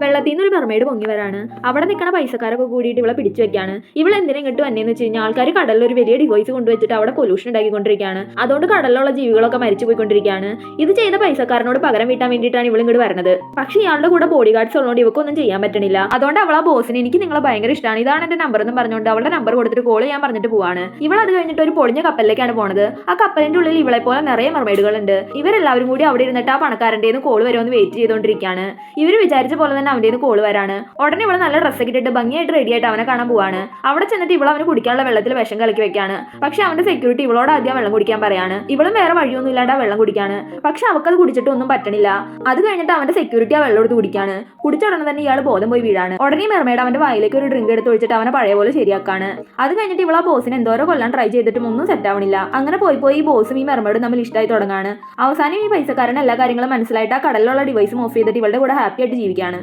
വെള്ളത്തിൽ നിന്ന് ഒരു മെർമെയ്ഡ് പൊങ്ങി വരാണ്. അവിടെ നിൽക്കുന്ന പൈസക്കാരൊക്കെ കൂടിയിട്ട് ഇവളെ പിടിച്ചു വെക്കാണ്. ഇവൾ എന്തിനും ഇങ്ങോട്ട് വന്നേന്ന് വെച്ച് കഴിഞ്ഞാൽ ആൾക്കാർ കടലിൽ ഒരു വലിയ ഡിവൈസ് കൊണ്ടുവച്ചിട്ട് അവിടെ പൊല്യൂഷൻ ഉണ്ടാക്കിക്കൊണ്ടിരിക്കുകയാണ്. അതുകൊണ്ട് കടലിലുള്ള ജീവികളൊക്കെ മരിച്ചു പോയിക്കൊണ്ടിരിക്കുകയാണ്. ഇത് ചെയ്ത പൈസക്കാരനോട് പകരം വീട്ടാൻ വേണ്ടിയിട്ടാണ് ഇവൾ ഇങ്ങോട്ട് വരുന്നത്. പക്ഷേ ഇയാളുടെ കൂടെ ബോഡി ഗാർഡ്സ് ഉള്ളതുകൊണ്ട് ഇവക്കൊന്നും ചെയ്യാൻ പറ്റണില്ല. അതുകൊണ്ട് അവൾ ആ ബോസിന് എനിക്ക് നിങ്ങളെ ഭയങ്കര ഇഷ്ടമാണ്, ഇതാണ് എന്റെ നമ്പർ എന്ന് പറഞ്ഞുകൊണ്ട് അവളുടെ നമ്പർ കൊടുത്തിട്ട് കോൾ ചെയ്യാൻ പറഞ്ഞിട്ട് പോവാണ്. ഇവൾ അത് കഴിഞ്ഞിട്ട് ഒരു പൊളിഞ്ഞ കപ്പലിലേക്കാണ് പോണത്. ആ കപ്പലിന്റെ ഉള്ളിൽ ഇവളെ പോലെ നിറയെ മെർമെയ്ഡുകൾ ഉണ്ട്. ഇവരെല്ലാവരും കൂടി അവിടെ ഇരുന്നിട്ട് ആ പണക്കാരൻ്റെ കോൾ വരുമെന്ന് വെയിറ്റ് ചെയ്തുകൊണ്ടിരിക്കുകയാണ്. ഇവർ വിചാരിച്ച പോലെ തന്നെ അവൻ്റെ കോൾ വരാണ്. ഉടനെ ഇവള് നല്ല ഡ്രസ്സൊക്കെ ഇട്ടിട്ട് ഭംഗിയായിട്ട് റെഡി ആയിട്ട് അവനെ കാണാൻ പോവാണ്. അവിടെ ചെന്നിട്ട് ഇവൾ അവന് കുടിക്കാനുള്ള വെള്ളത്തിൽ വിഷം കലക്കി വെക്കാണ്. പക്ഷെ അവന്റെ സെക്യൂരിറ്റി ഇവളോട് ആദ്യം വെള്ളം കുടിക്കാൻ പറയാണ്. ഇവളും വേറെ വഴിയൊന്നും ഇല്ലാണ്ട് ആ വെള്ളം കുടിക്കാണ്. പക്ഷെ അവക്കത് കുടിച്ചിട്ട് ഒന്നും പറ്റണില്ല. അത് കഴിഞ്ഞിട്ട് അവന്റെ സെക്യൂരിറ്റി ആ വെള്ളം എടുത്ത് കുടിക്കാണ്. കുടിച്ച ഉടനെ തന്നെ ഇയാൾ ബോധം പോയി വീഴാണ്. ഉടനെ മെർമെയ്ഡ് അവന്റെ വായിലേക്ക് ഒരു ഡ്രിങ്ക് എടുത്ത് ഒഴിച്ചിട്ട് അവനെ പഴയ പോലെ ശരിയാക്കാണ്. അത് കഴിഞ്ഞിട്ട് ഇവൾ ആ ബോസിനെ എന്തോരോ കൊല്ലാൻ ട്രൈ ചെയ്തിട്ടും ഒന്നും സെറ്റ് ആവണില്ല. അങ്ങനെ പോയി ഈ ബോസും ഈ മെർമെയ്ഡും തമ്മിൽ ഇഷ്ടമായി തുടങ്ങാണ്. അവസാനം ഈ പൈസക്കാരൻ എല്ലാ കാര്യങ്ങളും മനസ്സിലായിട്ട് ആ കടലിലുള്ള ഡിവൈസും ഓഫ് ചെയ്തിട്ട് ഇവളുടെ കൂടെ ഹാപ്പി ആയിട്ട് ജീവിക്കുകയാണ്.